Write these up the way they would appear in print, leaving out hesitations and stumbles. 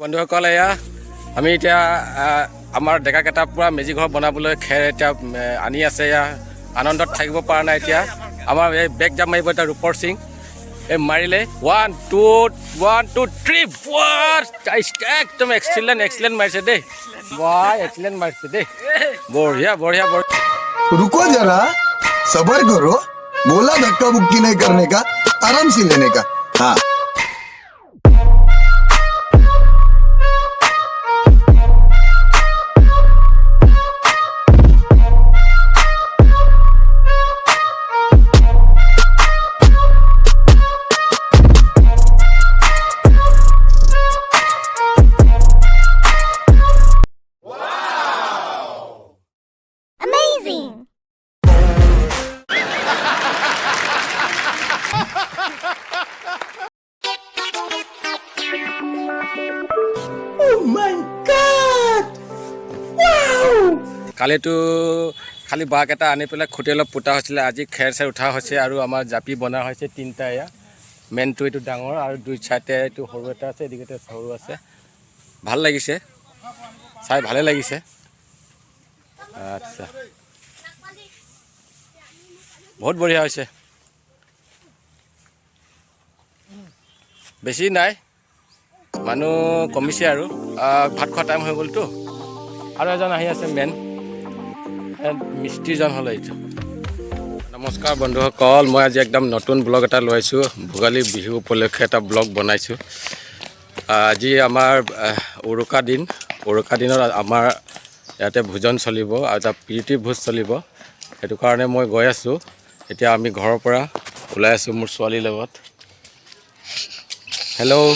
বন্ধুসকল এয়া আমি এতিয়া আমাৰ ডেকাকেইটা পুৰা মেজি ঘৰ বনাবলৈ খেৰ এতিয়া আনি আছে এয়া আনন্দত থাকিব পৰা নাই এতিয়া আমাৰ এই বেগ জাপ মাৰিব এতিয়া ৰূপৰ সিং এই মাৰিলে 1 2 1 2 3 4 একদম এক্সিলেণ্ট মাৰিছে দেই বাই এক্সিলেণ্ট মাৰিছে দেই বঢ়িয়া বঢ়িয়া रुको जरा सबर करो बोला धक्का मुक्की नहीं करने का आराम से लेने का हाँ কালিতো খালি বাঘ এটা আনি পেলাই খুঁটি অলপ পোতা হৈছিলে আজি খেৰ চেৰ উঠা হৈছে আৰু আমাৰ জাপি বনা হৈছে তিনিটা এয়া মেইনটো এইটো ডাঙৰ আৰু দুই চাইডে এইটো সৰু এটা আছে এদিকে সৰু আছে ভাল লাগিছে চাই ভালে লাগিছে আচ্ছা বহুত বঢ়িয়া হৈছে বেছি নাই মানুহ কমিছে আৰু ভাত খোৱা টাইম হৈ গ'লতো আৰু এজন আহি আছে মেইন মিস্ত্ৰীজন হ'ল এইটো নমস্কাৰ বন্ধুসকল মই আজি একদম নতুন ব্লগ এটা লৈ আহিছোঁ ভোগালী বিহু উপলক্ষে এটা ব্লগ বনাইছোঁ আজি আমাৰ উৰুকা দিনত আমাৰ ইয়াতে ভোজন চলিব আৰু এটা প্ৰীতি ভোজ চলিব সেইটো কাৰণে মই গৈ আছোঁ এতিয়া আমি ঘৰৰ পৰা ওলাই আছোঁ মোৰ ছোৱালীৰ লগত hello'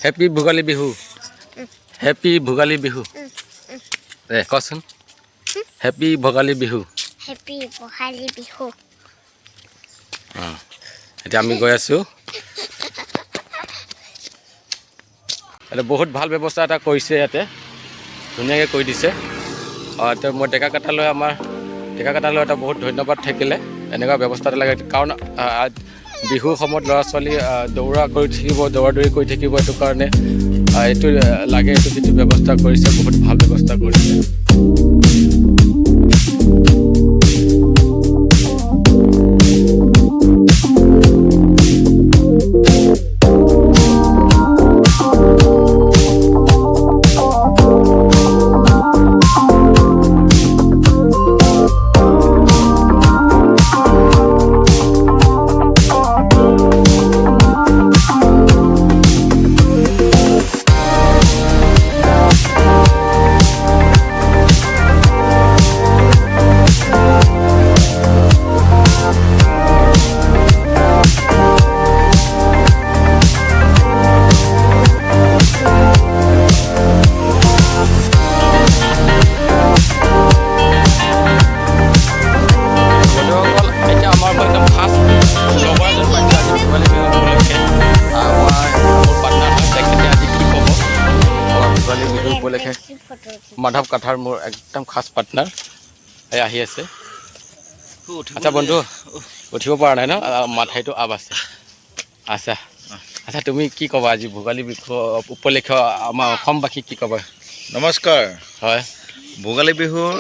happy Bhogali Bihu happy Bhogali Bihu কচোন হেপী ভোগালী বিহু হেপী ভোগালী বিহু এতিয়া আমি গৈ আছোঁ এটা বহুত ভাল ব্যৱস্থা এটা কৰিছে ইয়াতে ধুনীয়াকৈ কৰি দিছে এতিয়া মই ডেকাকেইটালৈ এটা বহুত ধন্যবাদ থাকিলে এনেকুৱা ব্যৱস্থা এটা লাগে কাৰণ বিহুৰ সময়ত ল'ৰা ছোৱালী দৌৰা দৌৰি কৰি থাকিব এইটো কাৰণে এইটো লাগে এইটো যিটো ব্যৱস্থা কৰিছে বহুত ভাল ব্যৱস্থা কৰিছে মাধৱ কাঠাৰ মোৰ একদম খাস পাৰ্টনাৰ এই আহি আছে আচ্ছা বন্ধু উঠিব পৰা নাই ন মাথাইটো আপ আছে আচ্ছা তুমি কি ক'বা আজি ভোগালী বিহু উপলক্ষে আমাৰ অসমবাসীক কি ক'বা নমস্কাৰ হয় ভোগালী বিহুৰ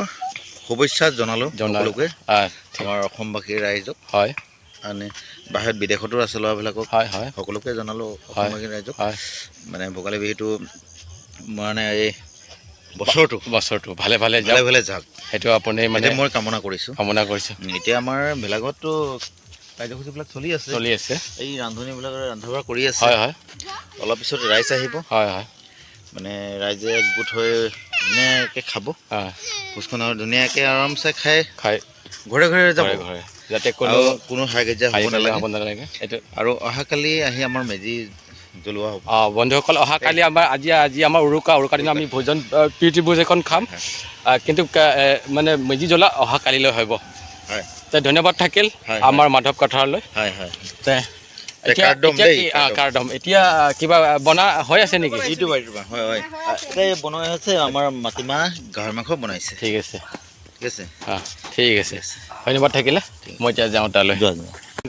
শুভেচ্ছা জনালোঁ সকলোকে আমাৰ অসমবাসীৰ ৰাইজক হয় মানে বাহিৰত বিদেশতো আছে ল'ৰাবিলাকক হয় সকলোকে জনালোঁ অসমবাসীৰ ৰাইজক মানে ভোগালী বিহুটো মানে এই বছৰটো ভালে যাওক সেইটো আপুনি মানে মই কামনা কৰিছোঁ এতিয়া আমাৰ ভেলাঘৰততো কাৰ্যসূচীবিলাক চলি আছে এই ৰান্ধনীবিলাকে ৰন্ধা বঢ়া কৰি আছে অলপ পিছত ৰাইজ আহিব মানে ৰাইজে গোট হৈ ধুনীয়াকৈ খাব ভোজখন আৰু ধুনীয়াকৈ আৰামছে খাই ঘৰে ঘৰে যাব যাতে কোনো হাই কাজিয়া হ'ব নালাগে আৰু অহাকালি আহি আমাৰ মেজি জ্বলোৱা হ'ব বন্ধুসকল অহাকালি আমাৰ আজি আমাৰ উৰুকা দিনত আমি ভোজন প্ৰীতি ভোজ এখন খাম কিন্তু মানে মেজি জ্বলা অহাকালিলৈ হ'ব ধন্যবাদ থাকিল আমাৰ মাধৱ কাঠাৰলৈ কাৰ্ডম এতিয়া কিবা বনা হৈ আছে নেকি এইটো হয় বনোৱা আছে আমাৰ মাটিমাহ গাহৰি মাংস বনাইছে ঠিক আছে ঠিক আছে ধন্যবাদ থাকিলে মই এতিয়া যাওঁ তালৈ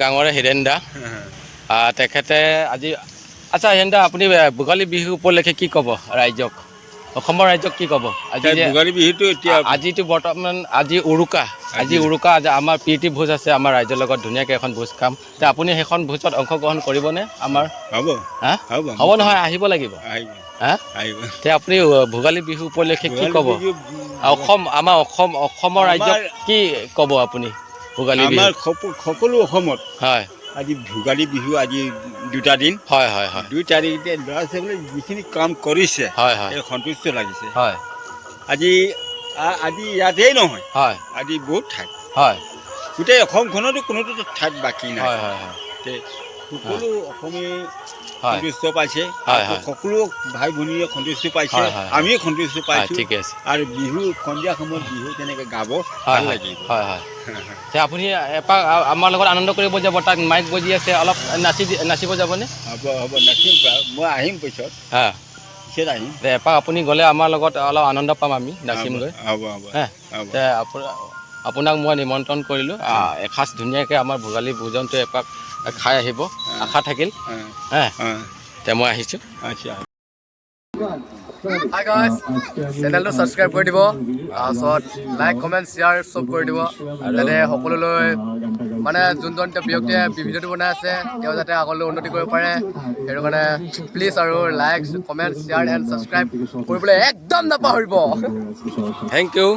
গাঁৱৰে হীৰেন দা তেখেতে আজি আচ্ছা হেন্দা আপুনি ভোগালী বিহু উপলক্ষে কি ক'ব ৰাইজক অসমৰ ৰাইজক কি ক'ব আজি ভোগালী বিহুটো এতিয়া আজিতো বৰ্তমান আজি উৰুকা আজি আমাৰ প্ৰীতি ভোজ আছে আমাৰ ৰাইজৰ লগত ধুনীয়াকৈ এখন ভোজ খাম তে আপুনি সেইখন ভোজত অংশগ্ৰহণ কৰিবনে আমাৰ হ'ব হ'ব নহয় আহিব লাগিব আহিব তে আপুনি ভোগালী বিহু উপলক্ষে কি ক'ব আমাৰ অসমৰ ৰাইজক কি ক'ব আপুনি ভোগালী বিহু আমাৰ সকলো অসমত হয় আজি ভোগালী বিহু আজি 2টা দিন হয় 2 তাৰিখে ল'ৰা ছোৱালীয়ে যিখিনি কাম কৰিছে হয় সন্তুষ্ট লাগিছে হয় আজি ইয়াতেই নহয় হয় আজি বহুত ঠাইত হয় গোটেই অসমখনতো কোনোটো ঠাইত বাকী নাই হয় সকলো অসমীয়া হয় সন্তুষ্ট পাইছে সকলো ভাই ভনীয়ে সন্তুষ্ট পাইছে আমি সন্তুষ্ট পাইছোঁ ঠিক আছে আৰু বিহু সন্ধিয়া সময়ত বিহু তেনেকৈ গাব ভাল লাগিব হয় আপুনি এপাক আমাৰ লগত আনন্দ কৰিব যাব তাক মাইক বজি আছে অলপ নাচিব যাবনে হ'ব নাচিম মই আহিম পিছত পিছত আহিম এপাক আপুনি গ'লে আমাৰ লগত অলপ আনন্দ পাম আমি নাচিমগৈ হ'ব আপোনাক মই নিমন্ত্ৰণ কৰিলোঁ এসাঁজ ধুনীয়াকৈ আমাৰ ভোগালী ভোজনটো এপাক খাই আহিব আশা থাকিল তে মই আহিছোঁ হাই গাইজ চেনেলটো ছাবস্ক্ৰাইব কৰি দিব তাৰপিছত লাইক কমেণ্ট শ্বেয়াৰ চব কৰি দিব যাতে সকলোলৈ মানে যোনজন ব্যক্তিয়ে ভিডিঅ'টো বনাই আছে তেওঁ যাতে আগলৈ উন্নতি কৰিব পাৰে সেইটো কাৰণে প্লিজ আৰু like comment share and subscribe কৰিবলৈ একদম নাপাহৰিব থেংক ইউ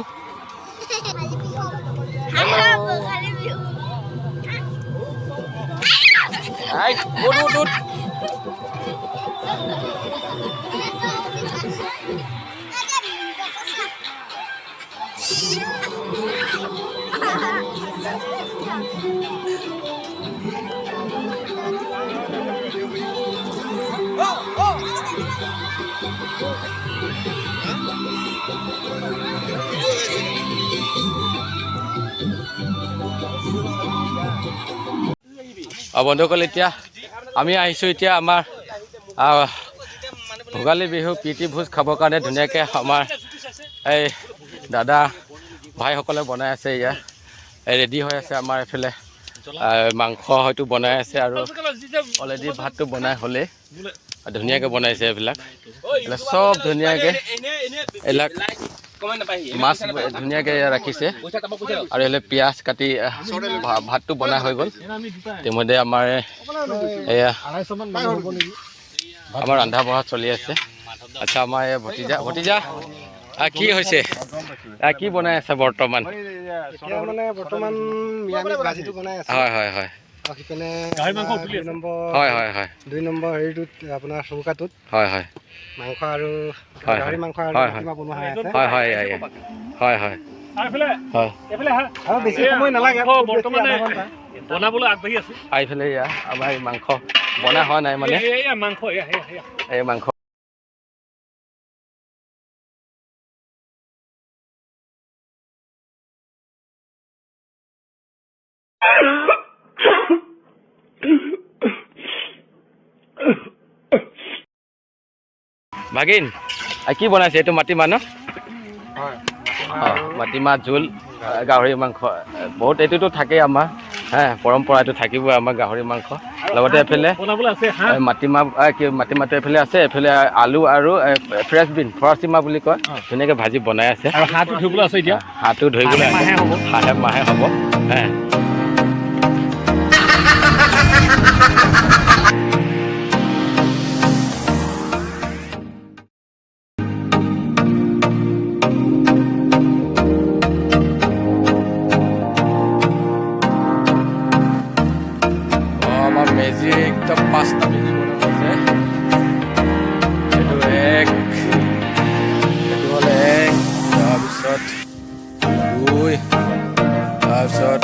বন্ধুসকল এতিয়া আমি আহিছোঁ এতিয়া আমাৰ ভোগালী বিহু প্ৰীতি ভোজ খাবৰ কাৰণে ধুনীয়াকৈ আমাৰ এই দাদা ভাইসকলে বনাই আছে ইয়াত ৰেডি হৈ আছে আমাৰ এইফালে মাংস হয়তো বনাই আছে আৰু অলৰেডি ভাতটো বনাই হ'লেই ধুনীয়াকৈ বনাইছে এইবিলাক চব ধুনীয়াকৈ এইবিলাক মাছ ধুনীয়াকৈ ৰাখিছে আৰু এইফালে পিঁয়াজ কাটি ভাতটো বনাই হৈ গ'ল ইতিমধ্যে আমাৰ এয়া আমাৰ ৰন্ধা বঢ়া চলি আছে আচ্ছা আমাৰ এই ভতিজা কি হৈছে কি বনাই আছে বৰ্তমান হয় 2 নম্বৰ হেৰিটোত আপোনাৰ চৌকাটোত মাংস আৰু গাহৰি মাংস আৰু কিবা বনোৱা আৰু বেছি সময় নালাগে বনাবলৈ আগবাঢ়ি আছো এইফালে আমাৰ এই মাংস বনা হোৱা নাই মানে এই মাংস ভাগিন কি বনাইছে এইটো মাটিমাহ ন মাটিমাহ জোল গাহৰি মাংস বহুত এইটোতো থাকেই আমাৰ পৰম্পৰা এইটো থাকিবই আমাৰ গাহৰি মাংস লগতে এইফালে মাটিমাহটো এইফালে আছে এইফালে আলু আৰু ফ্ৰেছ বিন ফৰাচী মাহ বুলি কয় ধুনীয়াকৈ ভাজি বনাই আছে আৰু হাঁহটো ধুবলৈ আছে এতিয়া হাঁহটো ধুবলৈ মাহে হ'ব মেজি একদম 5টা মেজি বনোৱা আছে এইটো হ'ল 1 তাৰপিছত 2 তাৰপিছত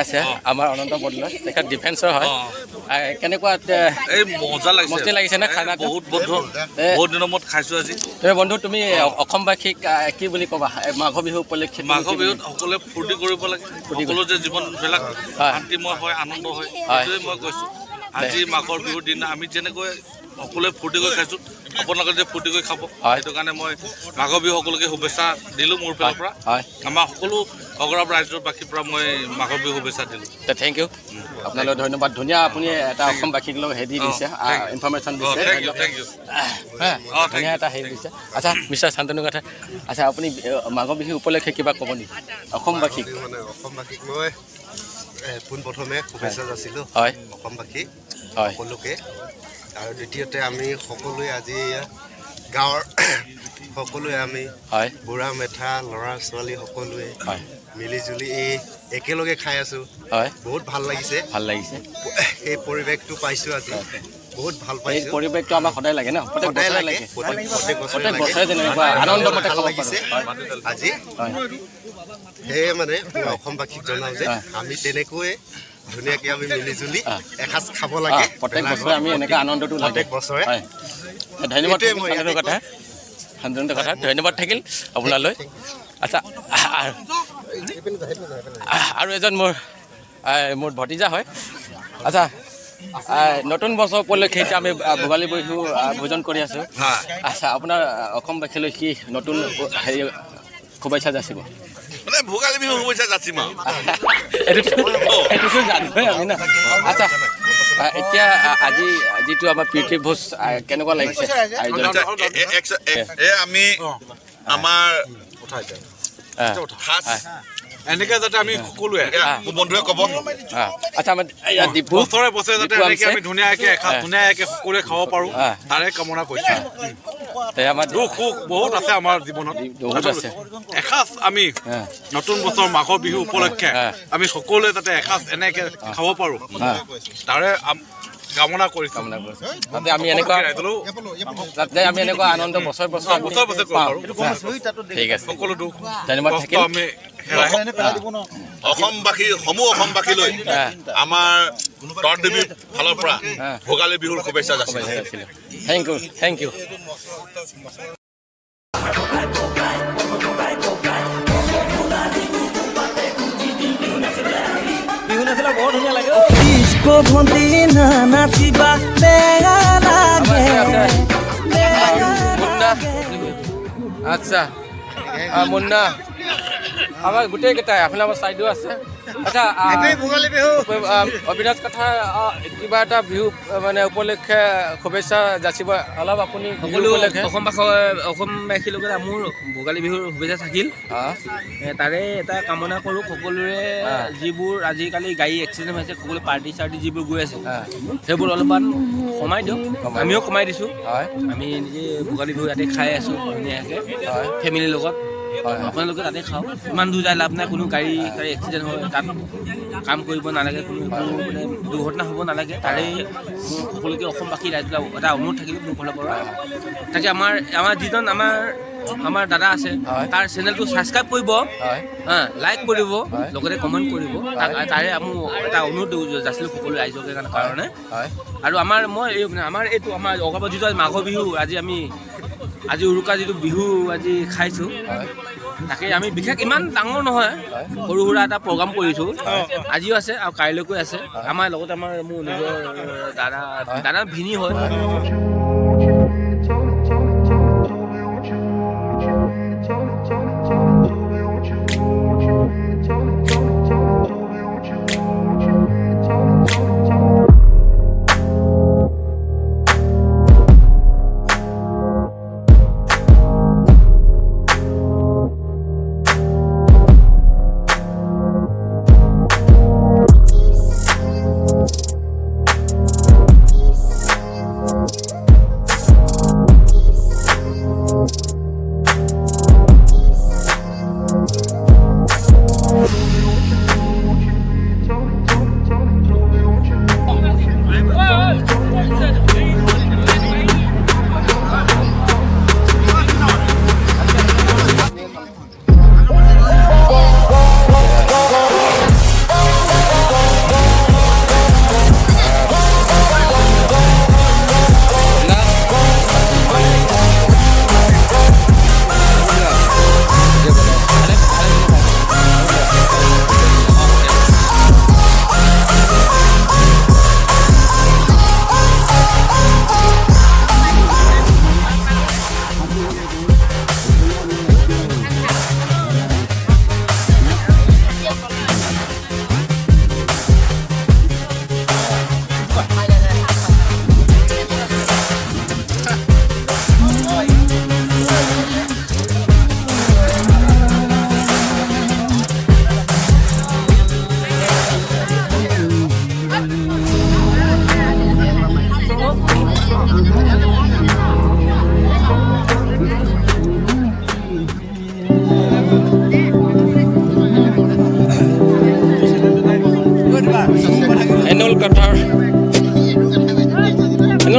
আছে আমাৰ অনন্ত বদলা তেখেত ডিফেন্সৰ হয় কেনেকুৱা এই মজা লাগিছে মস্তি লাগিছে না খানা বহুত দিনৰ মূৰত খাইছোঁ আজি বন্ধু তুমি অসমবাসীক কি বুলি ক'বা মাঘ বিহু উপলক্ষে মাঘ বিহুত সকলোৱে ফূৰ্তি কৰিব লাগে সকলো যে জীৱনবিলাক শান্তিময় হয় আনন্দ হয় সেইটোৱে মই কৈছোঁ আজি মাঘৰ বিহুৰ দিনা আমি যেনেকৈ সকলোৱে ফূৰ্তি কৰি খাইছোঁ আপোনালোকে যে ফূৰ্তি কৰি খাব সেইটো কাৰণে মই মাঘ বিহু সকলোকে শুভেচ্ছা দিলোঁ মোৰ ফালৰ পৰা আমাৰ সকলো অগৰাব ৰাজ্যবাসীৰ পৰা মই মাঘ বিহু শুভেচ্ছা দিলোঁ থেংক ইউ আপোনালৈ ধন্যবাদ ধুনীয়া আপুনি এটা অসমবাসীক লৈ হেৰি দিছে ইনফৰমেশ্যন দিছে ধুনীয়া এটা হেৰি দিছে আচ্ছা মিষ্টাৰ শান্তনু কথা আচ্ছা আপুনি মাঘ বিহু উপলক্ষে কিবা ক'ব নেকি অসমবাসীক মানে অসমবাসীক মই পোনপ্ৰথমে শুভেচ্ছা যাচিলোঁ হয় অসমবাসী হয় সকলোকে আৰু দ্বিতীয়তে আমি সকলোৱে আজি গাঁৱৰ সকলোৱে আমি বুঢ়া মেথা ল'ৰা ছোৱালী সকলোৱে মিলিজুলি একেলগে খাই আছোঁ হয় বহুত ভাল লাগিছে এই পৰিৱেশটো পাইছোঁ আজি বহুত ভাল পাইছোঁ পৰিৱেশটো আমাক সদায় লাগে ন সদায় লাগে প্ৰত্যেক বছৰে যেনেকুৱা আনন্দমতে খাব লাগিছে আজি সেয়ে মানে মই অসমবাসীক জনাওঁ যে আমি তেনেকৈয়ে ধুনীয়াকৈ আমি মিলিজুলি এসাঁজ খাব লাগে প্ৰত্যেক বছৰে আমি এনেকৈ আনন্দটো প্ৰত্যেক বছৰে ধন্যবাদ কথা ধন্যবাদ থাকিল আপোনালৈ আচ্ছা আৰু এজন মোৰ ভতিজা হয় আচ্ছা নতুন বছৰ উপলক্ষে এতিয়া আমি ভোগালী বিহু ভোজন কৰি আছোঁ আচ্ছা আপোনাৰ অসমবাসীলৈ কি নতুন হেৰি শুভেচ্ছা যাচিব মানে ভোগালী বিহু শুভেচ্ছা যাচিম এইটোতো জানোৱেই আমি না আচ্ছা এতিয়া আজি যিটো আমাৰ প্ৰীতি ভোজ কেনেকুৱা লাগিছে আমি আমাৰ এনেকৈ যাতে আমি সকলোৱে বন্ধুৱে ক'ব আচ্ছা আমাৰ ডিপু বছৰে বছৰে যাতে এনেকৈ আমি ধুনীয়াকৈ সকলোৱে খাব পাৰোঁ তাৰে কামনা কৰিছোঁ আমাৰ দুখ সুখ বহুত আছে আমাৰ জীৱনত এসাঁজ আমি নতুন বছৰ মাঘৰ বিহু উপলক্ষে আমি সকলোৱে যাতে এসাঁজ এনেকৈ খাব পাৰোঁ তাৰে কামনা কৰিছোঁ। যাতে আমি এনেকুৱা আনন্দ বছৰ বছৰ পাওঁ। ঠিক আছে, সকলো দুখ ধন্যবাদ থাকিল। আমি অসমবাসী সমূহ অসমবাসীলৈ আমাৰ তৰাদুবিৰ ফালৰ পৰা ভোগালী বিহুৰ শুভেচ্ছা যাচিলোঁ। Thank you. আচ্ছা মুন্না আমাৰ গোটেইকেইটাই আপোনাৰ চাইডো আছে। আচ্ছা অবিনাশ কথা কিবা এটা বিহু মানে উপলক্ষে শুভেচ্ছা যাচিব অলপ আপুনি সকলো অসমবাসীৰ লগত মোৰ ভোগালী বিহুৰ শুভেচ্ছা থাকিল। তাৰে এটা কামনা কৰোঁ সকলোৰে যিবোৰ আজিকালি গাড়ী এক্সিডেণ্ট হৈছে সকলো পাৰ্টি চাৰ্টি যিবোৰ গৈ আছে সেইবোৰ অলপমান কমাই দিয়ক। আমিও কমাই দিছোঁ। আমি নিজে ভোগালী বিহু ইয়াতে খাই আছোঁ ধুনীয়াকৈ ফেমিলিৰ লগত। আপোনালোকে তাতে খাওক, ইমান দূৰ যায় লাভ নাই। কোনো গাড়ী এক্সিডেণ্ট হয় তাত কাম কৰিব নালাগে, কোনো মানে দুৰ্ঘটনা হ'ব নালাগে। তাৰে মোৰ সকলোকে অসমবাসী ৰাইজবিলাক এটা অনুৰোধ থাকিল মোৰ ফালৰ পৰা। তাকে আমাৰ যিজন আমাৰ দাদা আছে তাৰ চেনেলটো ছাবস্ক্ৰাইব কৰিব, লাইক কৰিব, লগতে কমেণ্ট কৰিব। তাৰে মোৰ এটা অনুৰোধ যাচিলোঁ সকলো ৰাইজৰ কাৰণে। আৰু আমাৰ অগাবত যিটো মাঘৰ বিহু আজি উৰুকা যিটো বিহু আজি খাইছোঁ, তাকে আমি বিশেষ ইমান ডাঙৰ নহয়, সৰু সুৰা এটা প্ৰগ্ৰাম কৰিছোঁ। আজিও আছে আৰু কাইলৈকো আছে। আমাৰ লগতে মোৰ নিজৰ দাদা ভিনী হয়।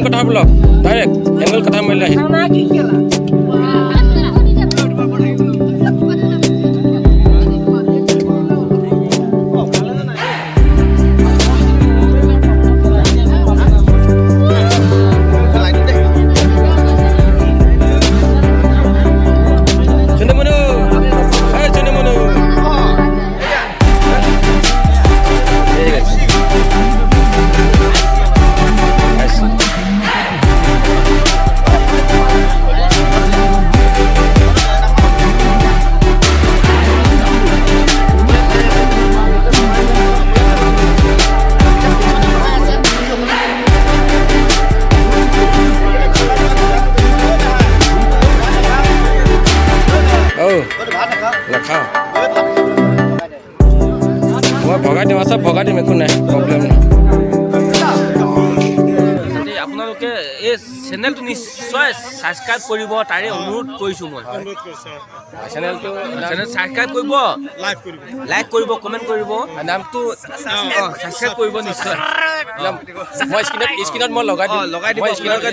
কথা ব্লগ ডাইৰেক্ট এংগল কথা মাৰিলে আহি ভগাই দিম একো নাই প্ৰব্লেম নাই। আপোনালোকে এই চেনেলটো নিশ্চয় ছাবস্ক্ৰাইব কৰিব তাৰে অনুৰোধ কৰিছোঁ মই চেনেলটো ছাবস্ক্ৰাইব কৰিব লাইক কৰিব কমেণ্ট কৰিব নামটো ছাবস্ক্ৰাইব কৰিব নিশ্চয় মই স্ক্ৰীনত মই লগাই দিম লগাই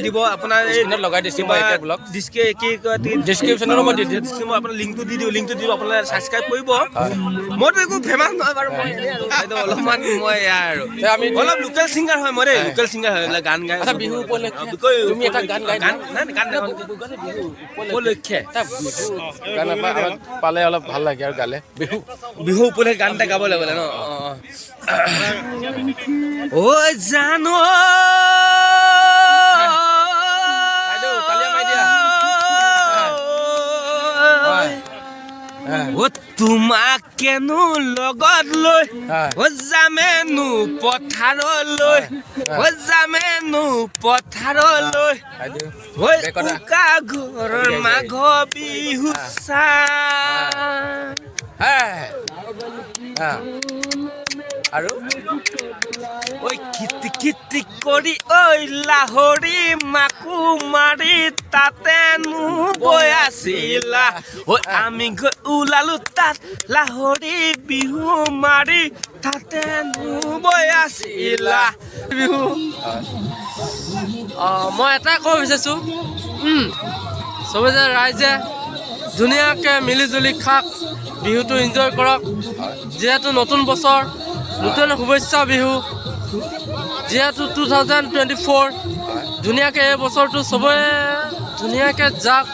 দিব আপোনাৰ স্ক্ৰীনত লগাই দিছোঁ মই এতিয়া ব্লগ ডিছক্ৰিপশ্যনত মই আপোনাৰ লিংকটো দি দিওঁ আপোনালোকে ছাবস্ক্ৰাইব কৰিব মইতো একো ফেমাছ নহয় বাৰু মই অলপমান মই আৰু আমি অলপ লোকেল ছিংগাৰ হয় মই দেই লোকেল ছিংগাৰ হয় গান গাই বিহু তুমি এটা গান গাই উপলক্ষে গান পালে অলপ ভাল লাগে আৰু গালে বিহু উপলক্ষে গান এটা গাব লাগিব ন ঐ জানো তোমাক কেনো লগত লৈ যামেনো পথাৰলৈ উকা ঘৰৰ মাঘ বিহু আৰু ঐ কিটি কিটি কৰি ঐ লাহৰি মাকো মাৰি তাতেনো বৈ আছিলা ঐ আমি গৈ ওলালো তাত লাহৰি বিহু মাৰি তাতেনো বৈ আছিলা বিহু মই এটা ক'ব বিচাৰিছোঁ চবে যে ৰাইজে ধুনীয়াকৈ মিলি জুলি খাওক বিহুটো এনজয় কৰক যিহেতু নতুন বছৰ নতুন শুভেচ্ছা বিহু যিহেতু 2024 ধুনীয়াকৈ এই বছৰটো চবৰে ধুনীয়াকৈ যাওক